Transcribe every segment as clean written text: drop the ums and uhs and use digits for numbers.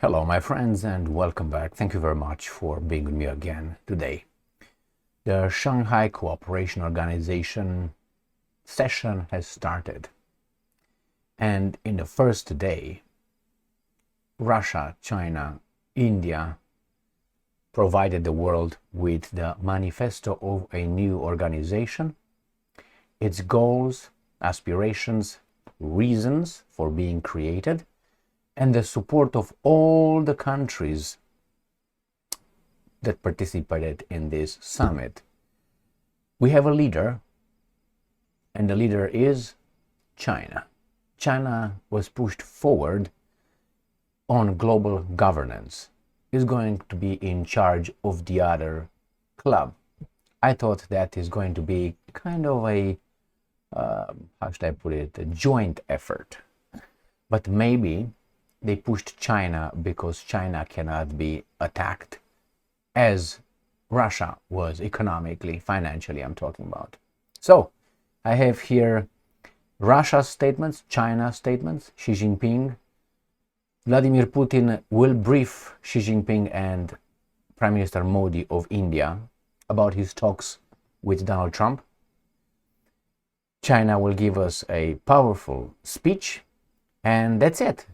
Hello, my friends, and welcome back. Thank you very much for being with me again today. The Shanghai Cooperation Organization session has started. And in the first day, Russia, China, India provided the world with the manifesto of a new organization, its goals, aspirations, reasons for being created, and the support of all the countries that participated in this summit. We have a leader, and the leader is China. China was pushed forward on global governance, is going to be in charge of the other club. I thought that is going to be kind of a, how should I put it, a joint effort. But maybe they pushed China because China cannot be attacked as Russia was economically, financially, I'm talking about. So I have here Russia's statements, China's statements, Xi Jinping. Vladimir Putin will brief Xi Jinping and Prime Minister Modi of India about his talks with Donald Trump. China will give us a powerful speech, and that's it.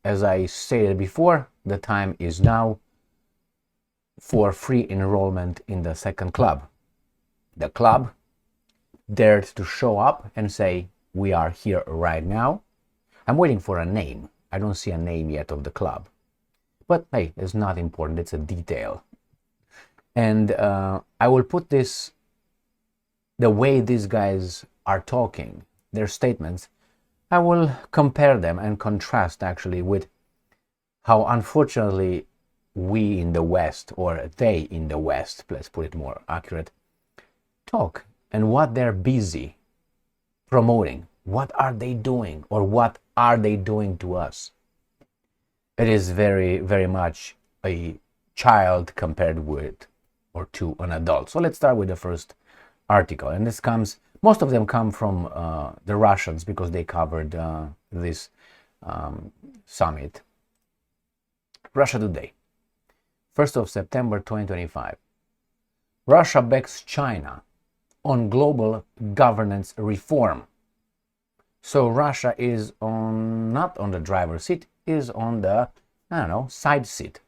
As I stated before, the time is now for free enrollment in the second club. The club dared to show up and say, we are here right now. I'm waiting for a name. I don't see a name yet of the club. But hey, it's not important, it's a detail. And I will put this, the way these guys are talking, their statements, I will compare them and contrast actually with how unfortunately we in the West, or they in the West, let's put it more accurate, talk, and what they're busy promoting. What are they doing, or what are they doing to us? It is very, very much a child compared with or to an adult. So let's start with the first article, and this comes, most of them come from the Russians because they covered this summit. Russia Today, 1st of September 2025. Russia backs China on global governance reform. So Russia is not on the driver's seat, is on the, side seat.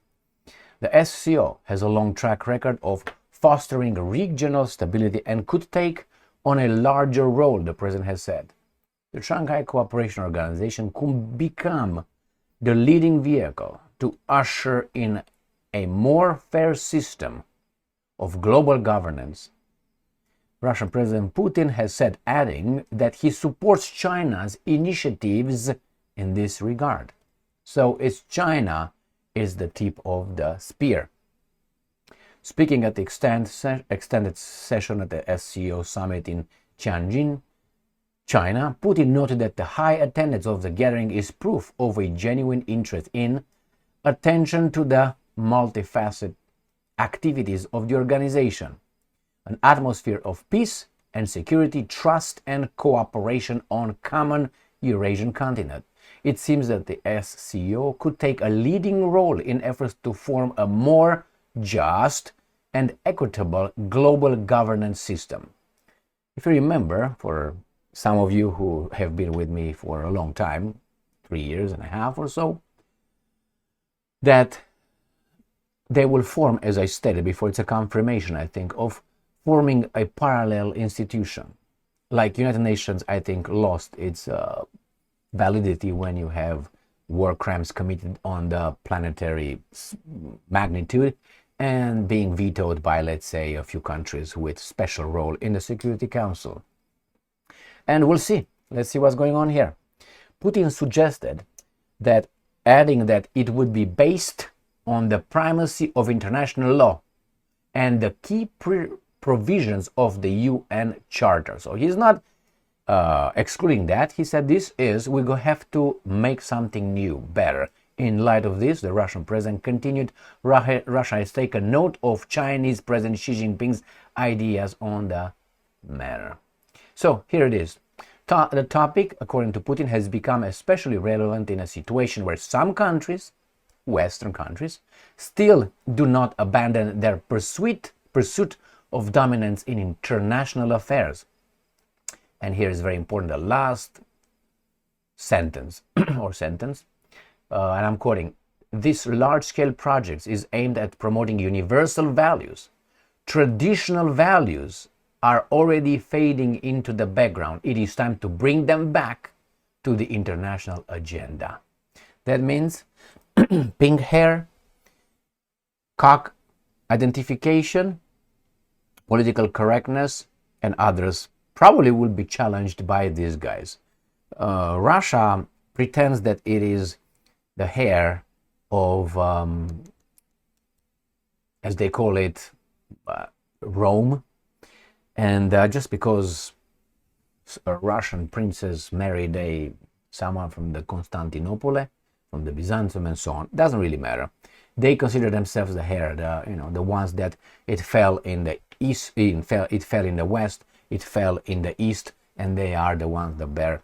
The SCO has a long track record of fostering regional stability and could take on a larger role, the president has said. The Shanghai Cooperation Organization could become the leading vehicle to usher in a more fair system of global governance. Russian President Putin has said, adding that he supports China's initiatives in this regard. So it's China is the tip of the spear. Speaking at the extended session at the SCO summit in Tianjin, China, Putin noted that the high attendance of the gathering is proof of a genuine interest in attention to the multifaceted activities of the organization, an atmosphere of peace and security, trust and cooperation on common Eurasian continent. It seems that the SCO could take a leading role in efforts to form a more just and equitable global governance system. If you remember, for some of you who have been with me for a long time, 3 years and a half or so, that they will form, as I stated before, it's a confirmation, I think, of forming a parallel institution. Like United Nations, I think, lost its validity when you have war crimes committed on the planetary magnitude and being vetoed by, let's say, a few countries with special role in the Security Council. And we'll see. Let's see what's going on here. Putin suggested that, adding that it would be based on the primacy of international law and the key provisions of the UN Charter. So he's not excluding that. He said we're going to have to make something new, better. In light of this, the Russian president continued, Russia has taken note of Chinese President Xi Jinping's ideas on the matter. So here it is. The topic, according to Putin, has become especially relevant in a situation where some countries, Western countries still do not abandon their pursuit of dominance in international affairs. And here is very important, the last sentence or sentence, and I'm quoting, this large-scale project is aimed at promoting universal values. Traditional values are already fading into the background. It is time to bring them back to the international agenda. That means pink hair, cock identification, political correctness, and others probably will be challenged by these guys. Russia pretends that it is the hair of, as they call it, Rome. And just because a Russian princess married someone from the Constantinople, from the Byzantium and so on, doesn't really matter. They consider themselves the hair, the ones that it fell in the east, it fell in the west, it fell in the east, and they are the ones that bear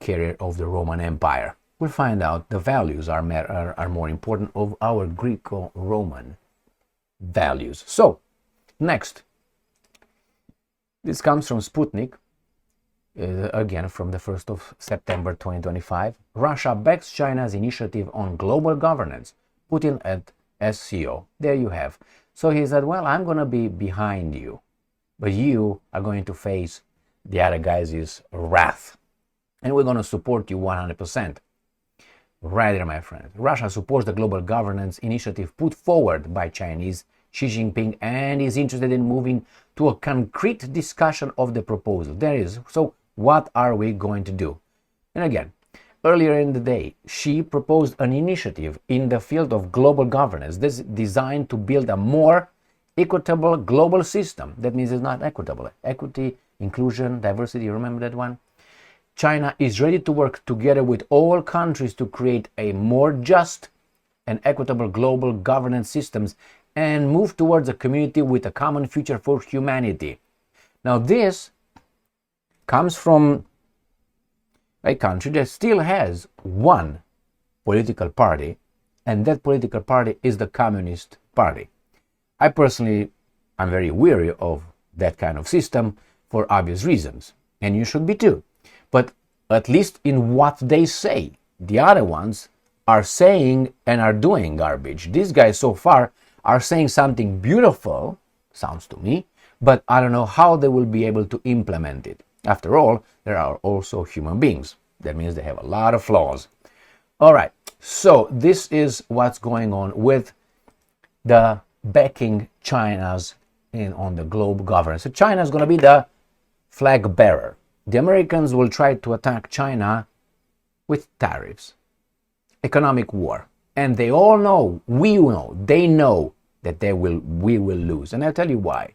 carrier of the Roman Empire. We'll find out the values are more important of our Greco-Roman values. So, next. This comes from Sputnik, again from the 1st of September 2025. Russia backs China's initiative on global governance. Putin at SCO. There you have. So he said, well, I'm going to be behind you, but you are going to face the other guys' wrath. And we're going to support you 100%. Right there, my friend. Russia supports the global governance initiative put forward by Chinese Xi Jinping and is interested in moving to a concrete discussion of the proposal. There is. So what are we going to do? And again, earlier in the day, Xi proposed an initiative in the field of global governance. This is designed to build a more equitable global system. That means it's not equitable. Equity, inclusion, diversity, you remember that one? China is ready to work together with all countries to create a more just and equitable global governance systems and move towards a community with a common future for humanity. Now this comes from a country that still has one political party, and that political party is the Communist Party. I personally am very weary of that kind of system for obvious reasons, and you should be too. But at least in what they say, the other ones are saying and are doing garbage. These guys so far are saying something beautiful, sounds to me, but I don't know how they will be able to implement it. After all, there are also human beings. That means they have a lot of flaws. All right, so this is what's going on with the backing China's on the global governance. So China is going to be the flag bearer. The Americans will try to attack China with tariffs, economic war, and they all know, we know, they know that we will lose. And I'll tell you why.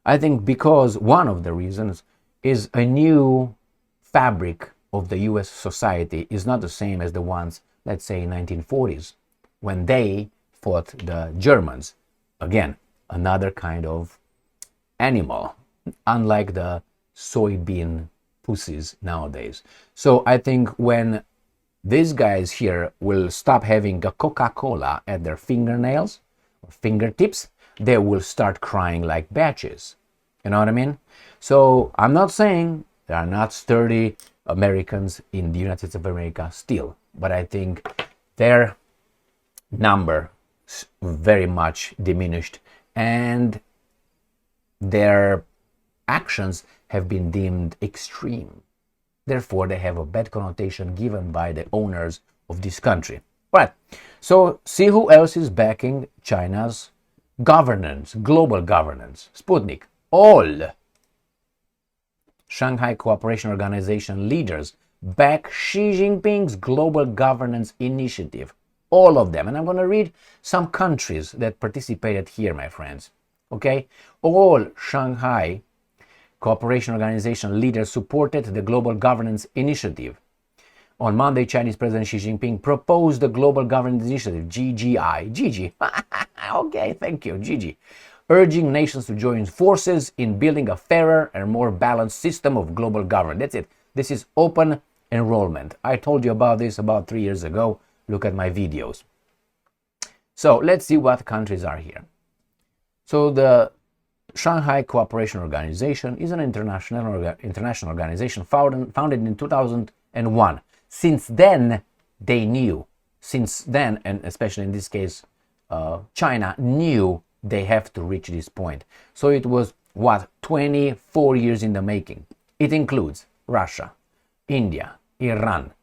I think because one of the reasons is a new fabric of the US society is not the same as the ones, let's say, in 1940s, when they fought the Germans. Again, another kind of animal, unlike the soybean pussies nowadays. So I think when these guys here will stop having a Coca-Cola at their fingernails or fingertips, they will start crying like batches. You know what I mean? So I'm not saying there are not sturdy Americans in the United States of America still, but I think their number is very much diminished and their actions have been deemed extreme. Therefore, they have a bad connotation given by the owners of this country. Right. So see who else is backing China's governance, global governance. Sputnik. All Shanghai Cooperation Organization leaders back Xi Jinping's global governance initiative. All of them. And I'm going to read some countries that participated here, my friends. Okay? All Shanghai Cooperation Organization leaders supported the Global Governance Initiative. On Monday, Chinese President Xi Jinping proposed the Global Governance Initiative, GGI. GG. Okay, thank you, GG. Urging nations to join forces in building a fairer and more balanced system of global governance. That's it. This is open enrollment. I told you about this about 3 years ago. Look at my videos. So let's see what countries are here. So the Shanghai Cooperation Organization is an international organization founded in 2001. Since then, they knew. Since then, and especially in this case, China knew they have to reach this point. So it was, 24 years in the making. It includes Russia, India, Iran,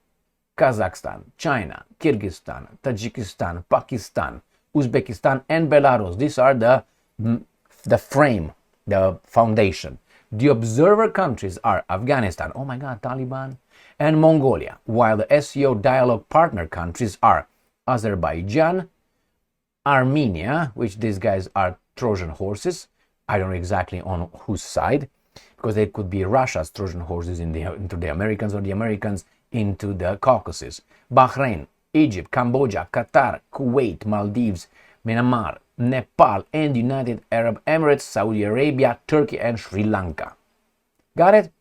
Kazakhstan, China, Kyrgyzstan, Tajikistan, Pakistan, Uzbekistan, and Belarus. These are the frame, the foundation. The observer countries are Afghanistan, oh my god, Taliban, and Mongolia, while the SCO dialogue partner countries are Azerbaijan, Armenia, which these guys are Trojan horses. I don't know exactly on whose side, because they could be Russia's Trojan horses into the Americans, or the Americans into the Caucasus. Bahrain, Egypt, Cambodia, Qatar, Kuwait, Maldives, Myanmar, Nepal, and United Arab Emirates, Saudi Arabia, Turkey, and Sri Lanka. Got it?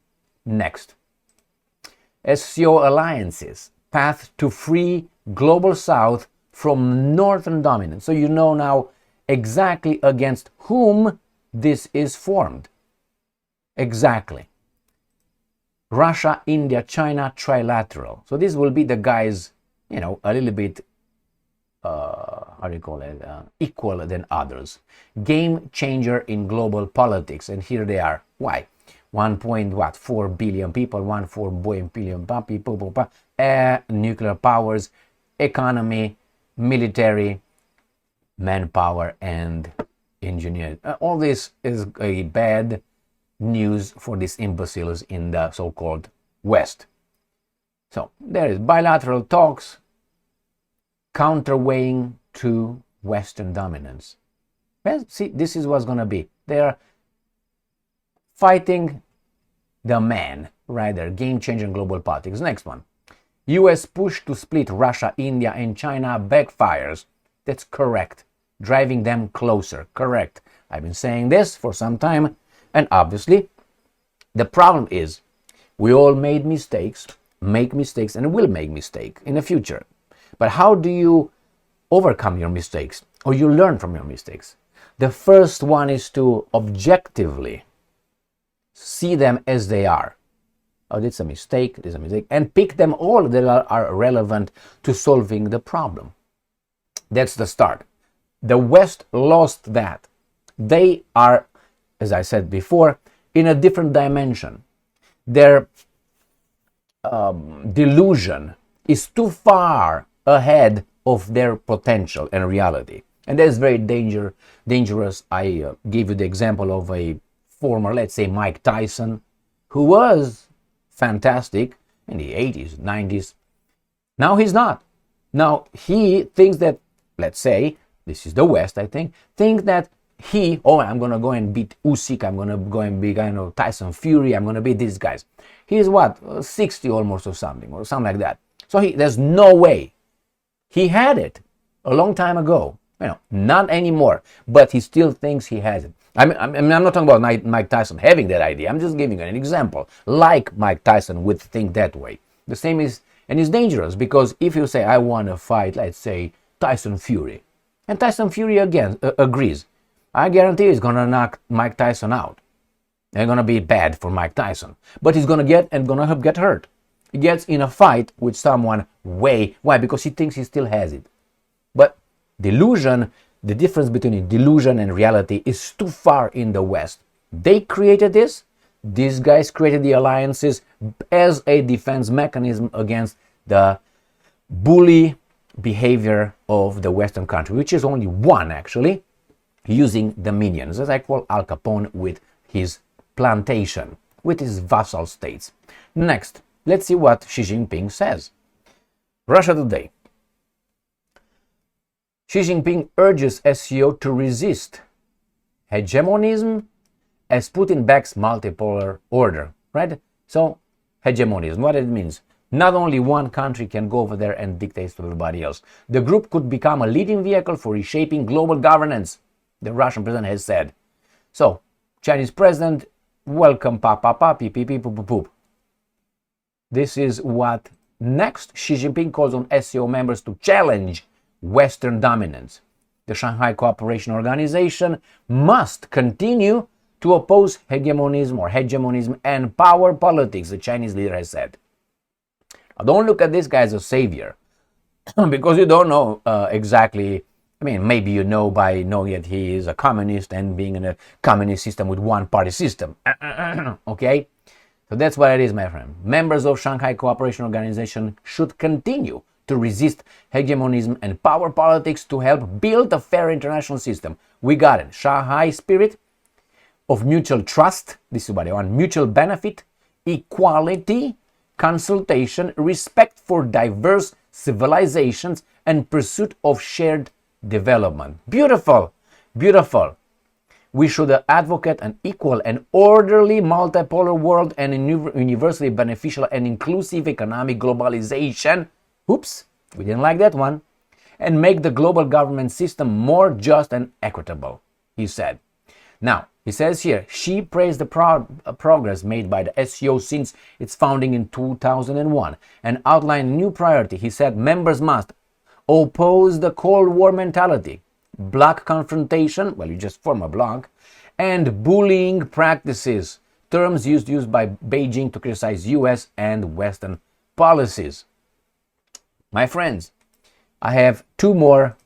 Next. SCO alliances, path to free global south from northern dominance. So you know now exactly against whom this is formed. Exactly. Russia, India, China, Trilateral. So this will be the guys, a little bit, equal than others. Game changer in global politics. And here they are. Why? 1.4 billion people, 1.4 billion people, nuclear powers, economy, military, manpower, and engineering. All this is a bad news for these imbeciles in the so-called West. So there is bilateral talks counterweighing to Western dominance. Well, see, this is what's going to be. They are fighting the man, rather, game-changing global politics. Next one. US push to split Russia, India, and China backfires. That's correct. Driving them closer. Correct. I've been saying this for some time. And obviously, the problem is we all make mistakes, and will make mistakes in the future. But how do you overcome your mistakes, or you learn from your mistakes? The first one is to objectively see them as they are. Oh, this is a mistake, and pick them all that are relevant to solving the problem. That's the start. The West lost that. They are, as I said before, in a different dimension. Their delusion is too far ahead of their potential and reality. And that is very dangerous. I gave you the example of a former, let's say, Mike Tyson, who was fantastic in the 80s, 90s. Now he's not. Now he thinks that, let's say, this is the West, I think that I'm going to go and beat Usyk, I'm going to go and beat Tyson Fury, I'm going to beat these guys. He's 60 almost or something like that. So there's no way. He had it a long time ago, not anymore, but he still thinks he has it. I'm not talking about Mike Tyson having that idea. I'm just giving you an example. Like Mike Tyson would think that way. The same is, and it's dangerous, because if you say, I want to fight, let's say, Tyson Fury, and Tyson Fury again agrees, I guarantee he's going to knock Mike Tyson out. It's going to be bad for Mike Tyson. But he's going to get hurt. He gets in a fight with someone why? Because he thinks he still has it. But delusion, the difference between delusion and reality is too far in the West. They created this. These guys created the alliances as a defense mechanism against the bully behavior of the Western country, which is only one, actually, using the minions, as I call Al Capone with his plantation, with his vassal states. Next, let's see what Xi Jinping says. Russia Today. Xi Jinping urges SCO to resist hegemonism as Putin backs multipolar order, right? So, hegemonism, what it means? Not only one country can go over there and dictate to everybody else. The group could become a leading vehicle for reshaping global governance, the Russian president has said. So, Chinese president, welcome, pee, poop, poop. This is what next Xi Jinping calls on SCO members to challenge Western dominance. The Shanghai Cooperation Organization must continue to oppose hegemonism and power politics, the Chinese leader has said. Now, don't look at this guy as a savior, because you don't know exactly. I mean, maybe you know by knowing that he is a communist and being in a communist system with one-party system. Okay? So that's what it is, my friend. Members of Shanghai Cooperation Organization should continue to resist hegemonism and power politics to help build a fair international system. We got it. Shanghai spirit of mutual trust, this is what I want, mutual benefit, equality, consultation, respect for diverse civilizations, and pursuit of shared development. Beautiful, beautiful. We should advocate an equal and orderly multipolar world and a universally beneficial and inclusive economic globalization. Oops, we didn't like that one. And make the global government system more just and equitable, he said. Now, he says here, Xi praised the progress made by the SCO since its founding in 2001 and outlined a new priority. He said members must oppose the Cold War mentality, bloc confrontation, well, you just form a bloc, and bullying practices, terms used by Beijing to criticize US and Western policies. My friends, I have two more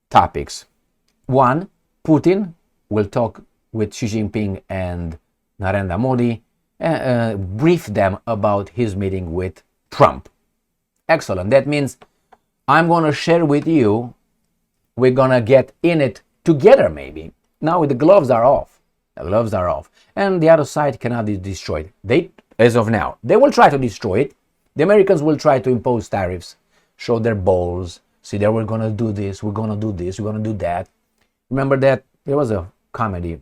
topics. One, Putin will talk with Xi Jinping and Narendra Modi, brief them about his meeting with Trump. Excellent. That means I'm going to share with you, we're going to get in it together maybe. Now the gloves are off. The gloves are off. And the other side cannot be destroyed. As of now, they will try to destroy it. The Americans will try to impose tariffs, show their balls, see that we're going to do this, we're going to do this, we're going to do that. Remember that there was a comedy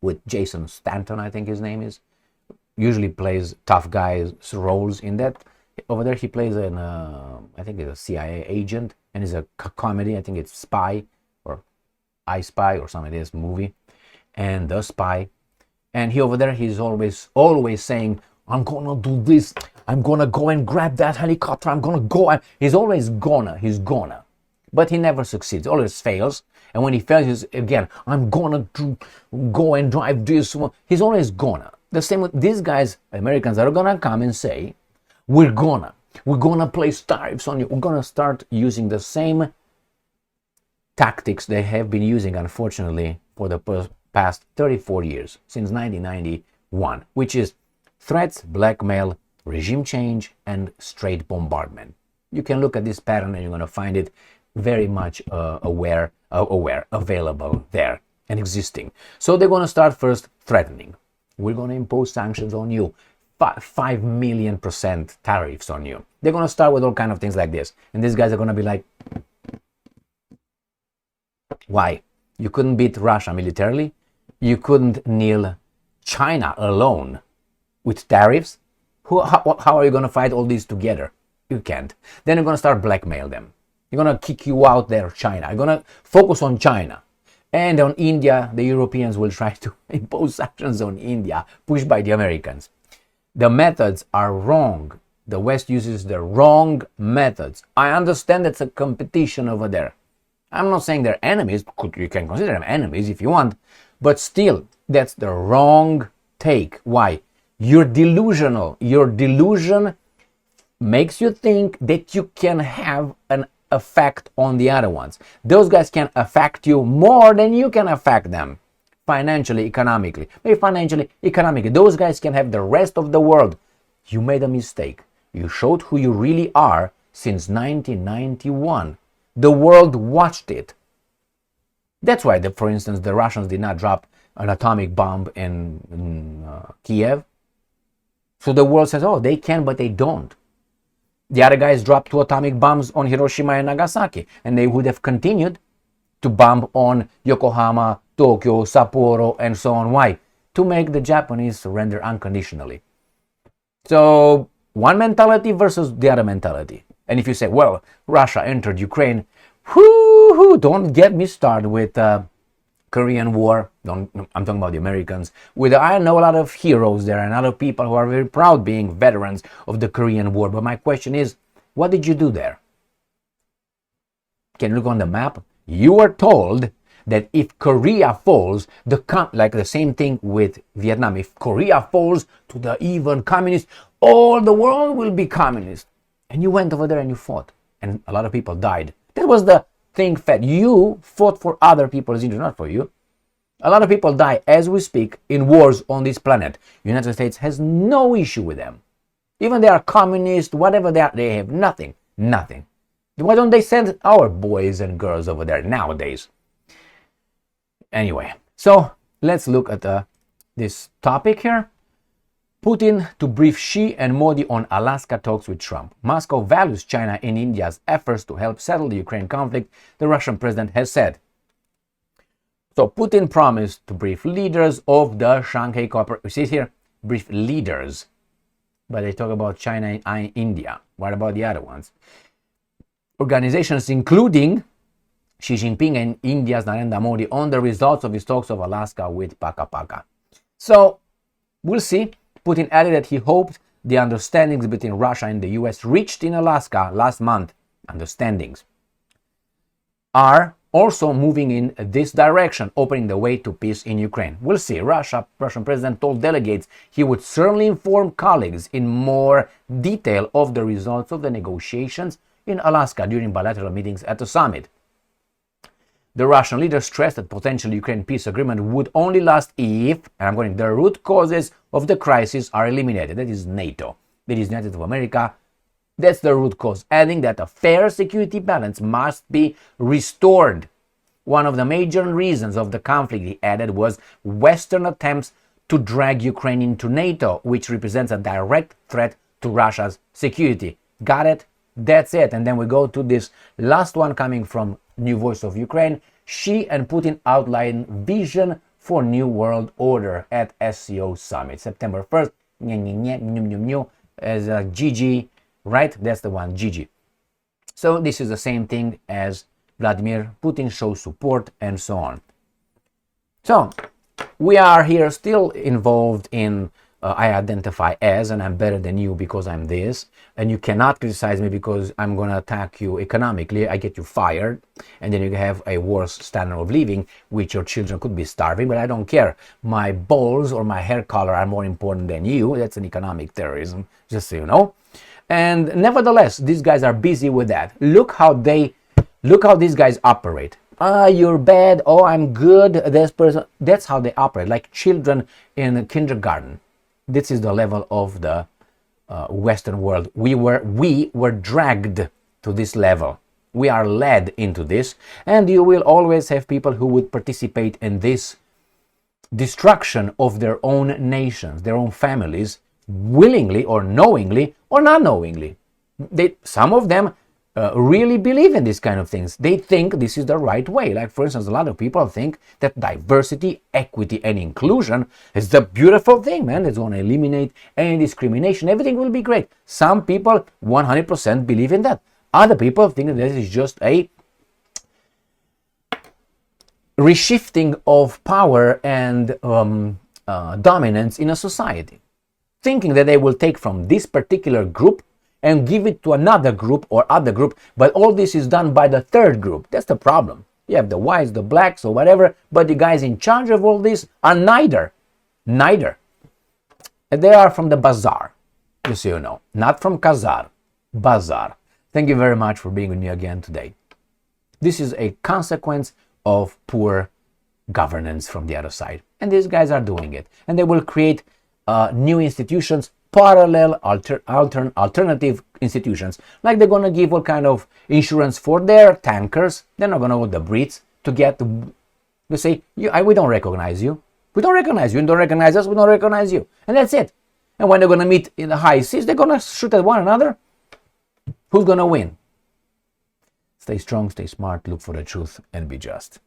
with Jason Stanton, I think his name is. Usually plays tough guys roles in that. Over there he plays I think he's a CIA agent, and it's a comedy. I think it's Spy or I Spy or something like this movie, and The Spy. And he over there, he's always saying, I'm gonna do this, I'm gonna go and grab that helicopter, I'm gonna go. He's always he's gonna. But he never succeeds, always fails. And when he fails, he's again, I'm gonna go and drive this one. He's always gonna. The same with these guys, Americans, are gonna come and say, we're gonna place tariffs on you. We're gonna start using the same tactics they have been using, unfortunately, for the past 34 years, since 1991, which is threats, blackmail, regime change, and straight bombardment. You can look at this pattern and you're going to find it very much available there and existing. So they're going to start first threatening. We're going to impose sanctions on you, 5 million% tariffs on you. They're going to start with all kind of things like this. And these guys are going to be like, why? You couldn't beat Russia militarily. You couldn't kneel China alone with tariffs. How are you going to fight all these together? You can't. Then you're going to start blackmail them. You're going to kick you out there, China. You're going to focus on China. And on India, the Europeans will try to impose sanctions on India, pushed by the Americans. The methods are wrong. The West uses the wrong methods. I understand it's a competition over there. I'm not saying they're enemies. You can consider them enemies if you want. But still, that's the wrong take. Why? You're delusional. Your delusion makes you think that you can have an effect on the other ones. Those guys can affect you more than you can affect them. Financially, economically. Maybe financially, economically. Those guys can have the rest of the world. You made a mistake. You showed who you really are since 1991. The world watched it. That's why, for instance, the Russians did not drop an atomic bomb in Kiev. So the world says, oh, they can, but they don't. The other guys dropped 2 atomic bombs on Hiroshima and Nagasaki, and they would have continued to bomb on Yokohama, Tokyo, Sapporo, and so on. Why? To make the Japanese surrender unconditionally. So, one mentality versus the other mentality. And if you say, well, Russia entered Ukraine, don't get me started with Korean War. I'm talking about the Americans. I know a lot of heroes there and other people who are very proud being veterans of the Korean War. But my question is, what did you do there? Can you look on the map? You are told that if Korea falls, like the same thing with Vietnam, if Korea falls to the even communist, all the world will be communist. And you went over there and you fought, and a lot of people died. That was the thing fed. You fought for other people's interests, not for you. A lot of people die as we speak in wars on this planet. United States has no issue with them. Even they are communist, whatever they are, they have nothing. Why don't they send our boys and girls over there nowadays? Anyway, so let's look at this topic here. Putin to brief Xi and Modi on Alaska talks with Trump. Moscow values China and India's efforts to help settle the Ukraine conflict, the Russian president has said. So Putin promised to brief leaders of the Shanghai Cooperation. You see here, brief leaders. But they talk about China and India. What about the other ones? Organizations including Xi Jinping and India's Narendra Modi on the results of his talks of Alaska with Paka. So we'll see. Putin added that he hoped the understandings between Russia and the US reached in Alaska last month, understandings, are also moving in this direction, opening the way to peace in Ukraine. We'll see. Russian president told delegates he would certainly inform colleagues in more detail of the results of the negotiations in Alaska during bilateral meetings at the summit. The Russian leader stressed that potential Ukraine peace agreement would only last if, and I'm going, the root causes of the crisis are eliminated. That is NATO. That is United States of America. That's the root cause, adding that a fair security balance must be restored. One of the major reasons of the conflict, he added, was Western attempts to drag Ukraine into NATO, which represents a direct threat to Russia's security. Got it? That's it. And then we go to this last one coming from New Voice of Ukraine. Xi and Putin outline vision for new world order at SCO summit. September 1st, as a GG, right? That's the one, GG. So this is the same thing as Vladimir Putin shows support and so on. So we are here still involved in I identify as, and I'm better than you because I'm this, and you cannot criticize me because I'm going to attack you economically. I get you fired, and then you have a worse standard of living, which your children could be starving, but I don't care. My balls or my hair color are more important than you. That's an economic terrorism, just so you know. And nevertheless, these guys are busy with that. Look how these guys operate. You're bad. Oh, I'm good. This person. That's how they operate, like children in kindergarten. This is the level of the Western world. We were dragged to this level. We are led into this, and you will always have people who would participate in this destruction of their own nations, their own families, willingly or knowingly or not knowingly. Some of them really believe in these kind of things. They think this is the right way. Like, for instance, a lot of people think that diversity, equity, and inclusion is the beautiful thing, man. It's going to eliminate any discrimination. Everything will be great. Some people 100% believe in that. Other people think that this is just a reshifting of power and dominance in a society, thinking that they will take from this particular group and give it to another group or other group, but all this is done by the third group. That's the problem. You have the whites, the blacks, or whatever, but the guys in charge of all this are neither. And they are from the bazaar, just so you know. Not from Kazar, bazaar. Thank you very much for being with me again today. This is a consequence of poor governance from the other side. And these guys are doing it. And they will create new institutions, parallel alternative institutions, like they're going to give all kind of insurance for their tankers. They're not going to hold the Brits to get they say, we don't recognize you, you don't recognize us, we don't recognize you, and that's it. And when they're going to meet in the high seas, they're going to shoot at one another. Who's going to win? Stay strong, stay smart, look for the truth, and be just.